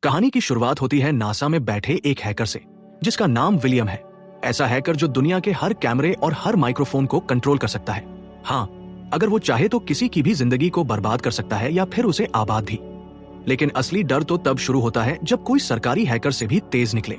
कहानी की शुरुआत होती है नासा में बैठे एक हैकर से, जिसका नाम विलियम है। ऐसा हैकर जो दुनिया के हर कैमरे और हर माइक्रोफोन को कंट्रोल कर सकता है। हाँ, अगर वो चाहे तो किसी की भी जिंदगी को बर्बाद कर सकता है या फिर उसे आबाद भी। लेकिन असली डर तो तब शुरू होता है जब कोई सरकारी हैकर से भी तेज निकले।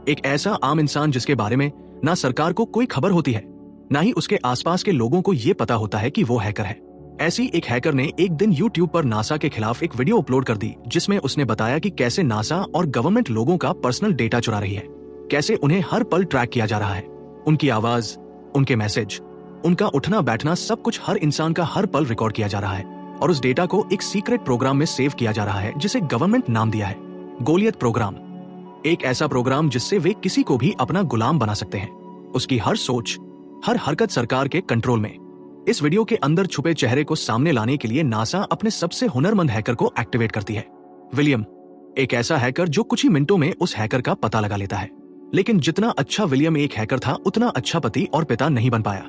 एक ऐसा आम इंसान जिसके बारे में ना सरकार को कोई खबर होती है, ना ही उसके आसपास के लोगों को ये पता होता है कि वो हैकर है। ऐसी एक हैकर ने एक दिन YouTube पर नासा के खिलाफ एक वीडियो अपलोड कर दी, जिसमें उसने बताया कि कैसे नासा और गवर्नमेंट लोगों का पर्सनल डेटा चुरा रही है, कैसे उन्हें हर पल ट्रैक किया जा रहा है। उनकी आवाज, उनके मैसेज, उनका उठना बैठना, सब कुछ हर इंसान का हर पल रिकॉर्ड किया जा रहा है और उस डेटा को एक सीक्रेट प्रोग्राम में सेव किया जा रहा है जिसे गवर्नमेंट नाम दिया है गोलियत प्रोग्राम। एक ऐसा प्रोग्राम जिससे वे किसी को भी अपना गुलाम बना सकते हैं। उसकी हर सोच, हर हरकत सरकार के कंट्रोल में। इस वीडियो के अंदर छुपे चेहरे को सामने लाने के लिए नासा अपने सबसे हुनरमंद हैकर को एक्टिवेट करती है। विलियम, एक ऐसा हैकर जो कुछ ही मिनटों में उस हैकर का पता लगा लेता है। लेकिन जितना अच्छा विलियम एक हैकर था, उतना अच्छा पति और पिता नहीं बन पाया।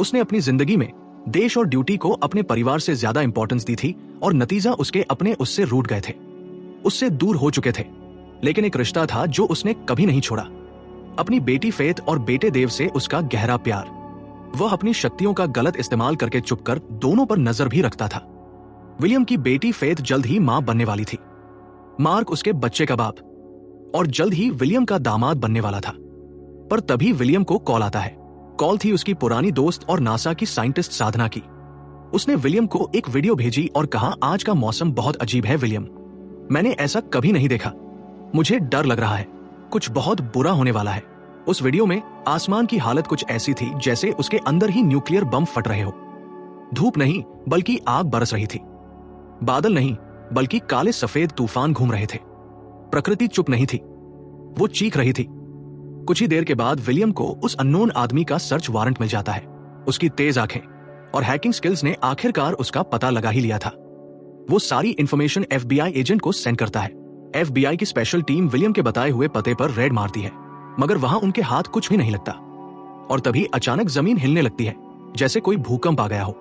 उसने अपनी जिंदगी में देश और ड्यूटी को अपने परिवार से ज्यादा इंपॉर्टेंस दी थी और नतीजा उसके अपने उससे रूठ गए थे, उससे दूर हो चुके थे। लेकिन एक रिश्ता था जो उसने कभी नहीं छोड़ा, अपनी बेटी फेथ और बेटे देव से उसका गहरा प्यार। वह अपनी शक्तियों का गलत इस्तेमाल करके चुपकर दोनों पर नजर भी रखता था। विलियम की बेटी फेथ जल्द ही मां बनने वाली थी, मार्क उसके बच्चे का बाप, और जल्द ही विलियम का दामाद बनने वाला था। पर तभी विलियम को कॉल आता है। कॉल थी उसकी पुरानी दोस्त और नासा की साइंटिस्ट साधना की। उसने विलियम को एक वीडियो भेजी और कहा, आज का मौसम बहुत अजीब है विलियम, मैंने ऐसा कभी नहीं देखा, मुझे डर लग रहा है, कुछ बहुत बुरा होने वाला है। उस वीडियो में आसमान की हालत कुछ ऐसी थी जैसे उसके अंदर ही न्यूक्लियर बम फट रहे हो। धूप नहीं बल्कि आग बरस रही थी, बादल नहीं बल्कि काले सफेद तूफान घूम रहे थे। प्रकृति चुप नहीं थी, वो चीख रही थी। कुछ ही देर के बाद विलियम को उस अननोन आदमी का सर्च वारंट मिल जाता है। उसकी तेज आंखें और हैकिंग स्किल्स ने आखिरकार उसका पता लगा ही लिया था। वो सारी इंफॉर्मेशन FBI एजेंट को सेंड करता है। FBI की स्पेशल टीम विलियम के बताए हुए पते पर रेड मारती है, मगर वहां उनके हाथ कुछ भी नहीं लगता। और तभी अचानक जमीन हिलने लगती है, जैसे कोई भूकंप आ गया हो।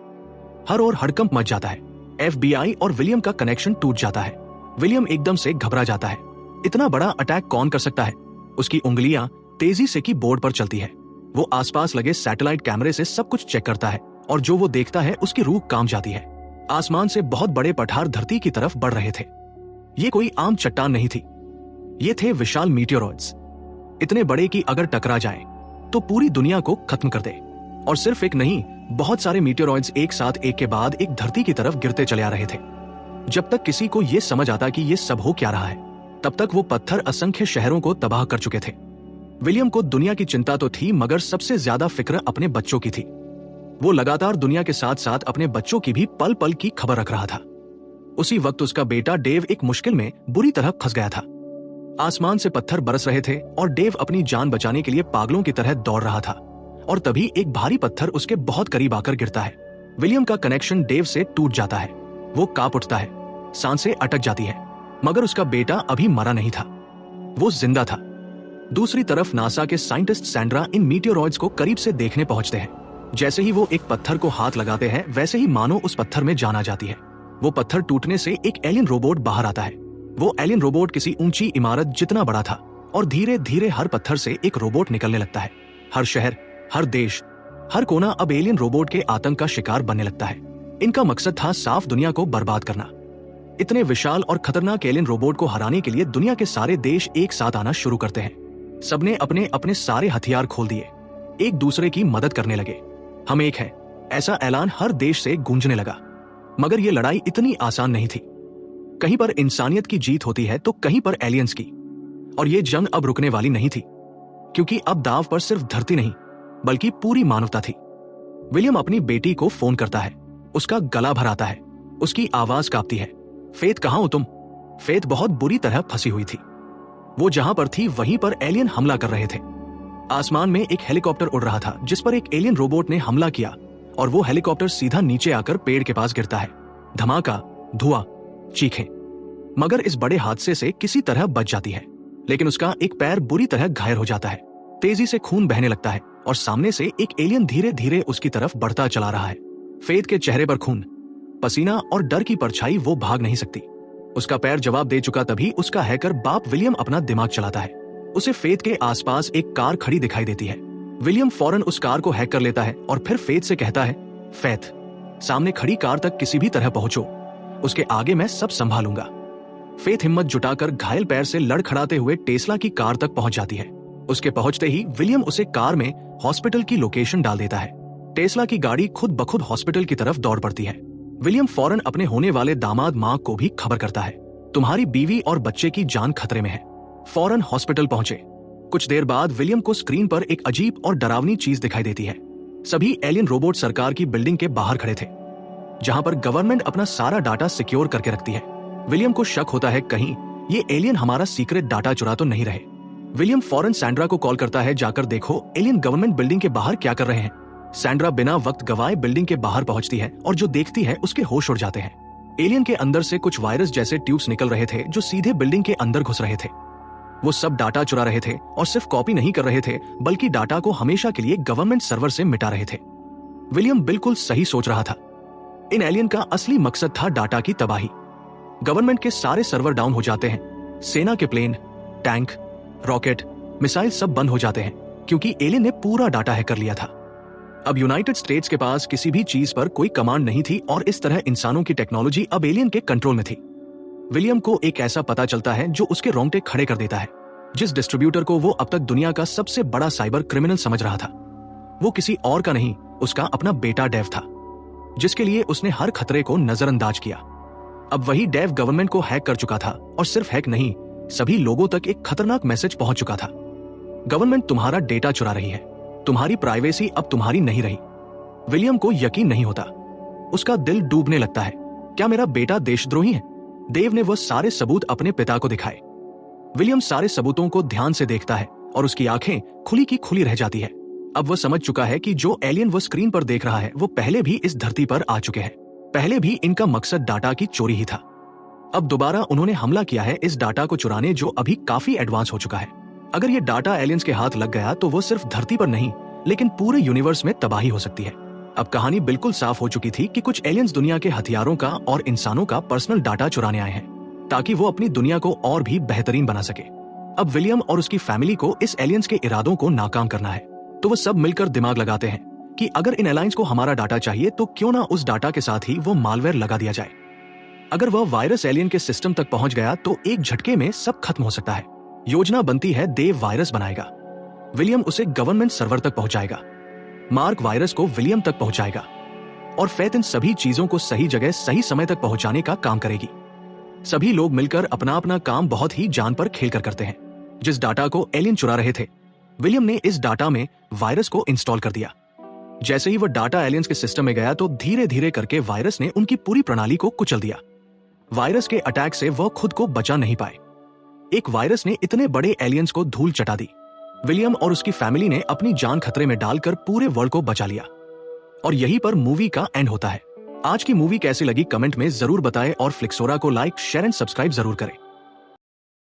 हर ओर हड़कंप मच जाता है। FBI और विलियम का कनेक्शन टूट जाता है। विलियम एकदम से घबरा जाता है। इतना बड़ा अटैक कौन कर सकता है? उसकी उंगलियां तेजी से कीबोर्ड पर चलती है। वो आसपास लगे सैटेलाइट कैमरे से सब कुछ चेक करता है और जो वो देखता है उसकी रूह कांप जाती है। आसमान से बहुत बड़े पठार धरती की तरफ बढ़ रहे थे। ये कोई आम चट्टान नहीं थी, ये थे विशाल मीटियोरॉइड्स, इतने बड़े कि अगर टकरा जाएं तो पूरी दुनिया को खत्म कर दे। और सिर्फ एक नहीं, बहुत सारे मीटियोरॉइड्स एक साथ एक के बाद एक धरती की तरफ गिरते चले आ रहे थे। जब तक किसी को यह समझ आता कि ये सब हो क्या रहा है, तब तक वो पत्थर असंख्य शहरों को तबाह कर चुके थे। विलियम को दुनिया की चिंता तो थी, मगर सबसे ज्यादा फिक्र अपने बच्चों की थी। वो लगातार दुनिया के साथ साथ अपने बच्चों की भी पल पल की खबर रख रहा था। उसी वक्त उसका बेटा डेव एक मुश्किल में बुरी तरह फंस गया था। आसमान से पत्थर बरस रहे थे और डेव अपनी जान बचाने के लिए पागलों की तरह दौड़ रहा था। और तभी एक भारी पत्थर उसके बहुत करीब आकर गिरता है। विलियम का कनेक्शन डेव से टूट जाता है। वो कांप उठता है, सांसें अटक जाती है, मगर उसका बेटा अभी मरा नहीं था, वो जिंदा था। दूसरी तरफ नासा के साइंटिस्ट सैंड्रा इन मीटियोरॉइड्स को करीब से देखने पहुंचते हैं। जैसे ही वो एक पत्थर को हाथ लगाते हैं, वैसे ही मानो उस पत्थर में जान आ जाती है। वो पत्थर टूटने से एक एलियन रोबोट बाहर आता है। वो एलियन रोबोट किसी ऊंची इमारत जितना बड़ा था और धीरे धीरे हर पत्थर से एक रोबोट निकलने लगता है। हर शहर, हर देश, हर कोना अब एलियन रोबोट के आतंक का शिकार बनने लगता है। इनका मकसद था साफ दुनिया को बर्बाद करना। इतने विशाल और खतरनाक एलियन रोबोट को हराने के लिए दुनिया के सारे देश एक साथ आना शुरू करते हैं। सबने अपने अपने सारे हथियार खोल दिए, एक दूसरे की मदद करने लगे। हम एक हैं, ऐसा ऐलान हर देश से गूंजने लगा। मगर यह लड़ाई इतनी आसान नहीं थी। कहीं पर इंसानियत की जीत होती है तो कहीं पर एलियंस की। और ये जंग अब रुकने वाली नहीं थी, क्योंकि अब दाव पर सिर्फ धरती नहीं बल्कि पूरी मानवता थी। विलियम अपनी बेटी को फोन करता है। उसका गला भर आता है, उसकी आवाज कांपती है। फेथ, कहां हो तुम? फेथ बहुत बुरी तरह फंसी हुई थी। वो जहां पर थी वहीं पर एलियन हमला कर रहे थे। आसमान में एक हेलीकॉप्टर उड़ रहा था जिस पर एक एलियन रोबोट ने हमला किया और वो हेलीकॉप्टर सीधा नीचे आकर पेड़ के पास गिरता है। धमाका, धुआं, चीखें। मगर इस बड़े हादसे से किसी तरह बच जाती है, लेकिन उसका एक पैर बुरी तरह घायल हो जाता है। तेजी से खून बहने लगता है और सामने से एक एलियन धीरे धीरे उसकी तरफ बढ़ता चला रहा है। फेथ के चेहरे पर खून, पसीना और डर की परछाई। वो भाग नहीं सकती, उसका पैर जवाब दे चुका तभी उसका हैकर बाप विलियम अपना दिमाग चलाता है। उसे फेथ के आसपास एक कार खड़ी दिखाई देती है। विलियम फौरन उस कार को हैक कर लेता है और फिर फेथ से कहता है, फेथ, सामने खड़ी कार तक किसी भी तरह पहुंचो, उसके आगे मैं सब संभालूंगा। फेथ हिम्मत जुटाकर घायल पैर से लड़खड़ाते हुए टेस्ला की कार तक पहुंच जाती है। उसके पहुंचते ही विलियम उसे कार में हॉस्पिटल की लोकेशन डाल देता है। टेस्ला की गाड़ी खुद ब खुद हॉस्पिटल की तरफ दौड़ पड़ती है। विलियम फौरन अपने होने वाले दामाद मार्क को भी खबर करता है, तुम्हारी बीवी और बच्चे की जान खतरे में है, फौरन हॉस्पिटल पहुंचे। कुछ देर बाद विलियम को स्क्रीन पर एक अजीब और डरावनी चीज दिखाई देती है। सभी एलियन रोबोट सरकार की बिल्डिंग के बाहर खड़े थे, जहां पर गवर्नमेंट अपना सारा डाटा सिक्योर करके रखती है। विलियम को शक होता है कहीं ये एलियन हमारा सीक्रेट डाटा चुरा तो नहीं रहे। विलियम फौरन सैंड्रा को कॉल करता है, जाकर देखो एलियन गवर्नमेंट बिल्डिंग के बाहर क्या कर रहे हैं। सैंड्रा बिना वक्त गवाए बिल्डिंग के बाहर पहुंचती है और जो देखती है उसके होश उड़ जाते हैं। एलियन के अंदर से कुछ वायरस जैसे ट्यूब्स निकल रहे थे जो सीधे बिल्डिंग के अंदर घुस रहे थे। वो सब डाटा चुरा रहे थे और सिर्फ कॉपी नहीं कर रहे थे बल्कि डाटा को हमेशा के लिए गवर्नमेंट सर्वर से मिटा रहे थे। विलियम बिल्कुल सही सोच रहा था। इन एलियन का असली मकसद था डाटा की तबाही। गवर्नमेंट के सारे सर्वर डाउन हो जाते हैं, सेना के प्लेन, टैंक, रॉकेट, मिसाइल सब बंद हो जाते हैं क्योंकि एलियन ने पूरा डाटा हैक कर लिया था। अब यूनाइटेड स्टेट्स के पास किसी भी चीज पर कोई कमांड नहीं थी और इस तरह इंसानों की टेक्नोलॉजी अब एलियन के कंट्रोल में थी। विलियम को एक ऐसा पता चलता है जो उसके रोंगटे खड़े कर देता है। जिस डिस्ट्रीब्यूटर को वो अब तक दुनिया का सबसे बड़ा साइबर क्रिमिनल समझ रहा था, वो किसी और का नहीं, उसका अपना बेटा डेव था, जिसके लिए उसने हर खतरे को नजरअंदाज किया। अब वही डेव गवर्नमेंट को हैक कर चुका था और सिर्फ हैक नहीं, सभी लोगों तक एक खतरनाक मैसेज पहुंच चुका था। गवर्नमेंट तुम्हारा डेटा चुरा रही है, तुम्हारी प्राइवेसी अब तुम्हारी नहीं रही। विलियम को यकीन नहीं होता, उसका दिल डूबने लगता है। क्या मेरा बेटा देशद्रोही है? देव ने वह सारे सबूत अपने पिता को दिखाए। विलियम सारे सबूतों को ध्यान से देखता है और उसकी आंखें खुली की खुली रह जाती है। अब वह समझ चुका है कि जो एलियन वो स्क्रीन पर देख रहा है वो पहले भी इस धरती पर आ चुके हैं। पहले भी इनका मकसद डाटा की चोरी ही था। अब दोबारा उन्होंने हमला किया है इस डाटा को चुराने जो अभी काफी एडवांस हो चुका है। अगर ये डाटा एलियंस के हाथ लग गया तो वो सिर्फ धरती पर नहीं लेकिन पूरे यूनिवर्स में तबाही हो सकती है। अब कहानी बिल्कुल साफ हो चुकी थी कि कुछ एलियंस दुनिया के हथियारों का और इंसानों का पर्सनल डाटा चुराने आए हैं ताकि वो अपनी दुनिया को और भी बेहतरीन बना सके। अब विलियम और उसकी फैमिली को इस एलियंस के इरादों को नाकाम करना है, तो वो सब मिलकर दिमाग लगाते हैं कि अगर इन एलायंस को हमारा डाटा चाहिए तो क्यों ना उस डाटा के साथ ही वो मालवेयर लगा दिया जाए। अगर वह वायरस एलियन के सिस्टम तक पहुंच गया तो एक झटके में सब खत्म हो सकता है। योजना बनती है, देव वायरस बनाएगा, विलियम उसे गवर्नमेंट सर्वर तक पहुंचाएगा, मार्क वायरस को विलियम तक पहुंचाएगा और फेथ इन सभी चीजों को सही जगह सही समय तक पहुंचाने का काम करेगी। सभी लोग मिलकर अपना अपना काम बहुत ही जान पर खेल कर करते हैं। जिस डाटा को एलियन चुरा रहे थे, विलियम ने इस डाटा में वायरस को इंस्टॉल कर दिया। जैसे ही वह डाटा एलियंस के सिस्टम में गया तो धीरे धीरे करके वायरस ने उनकी पूरी प्रणाली को कुचल दिया। वायरस के अटैक से वह खुद को बचा नहीं पाए। एक वायरस ने इतने बड़े एलियंस को धूल चटा दी। विलियम और उसकी फैमिली ने अपनी जान खतरे में डालकर पूरे वर्ल्ड को बचा लिया और यहीं पर मूवी का एंड होता है। आज की मूवी कैसी लगी कमेंट में जरूर बताएं और फ्लिक्सोरा को लाइक, शेयर एंड सब्सक्राइब जरूर करें।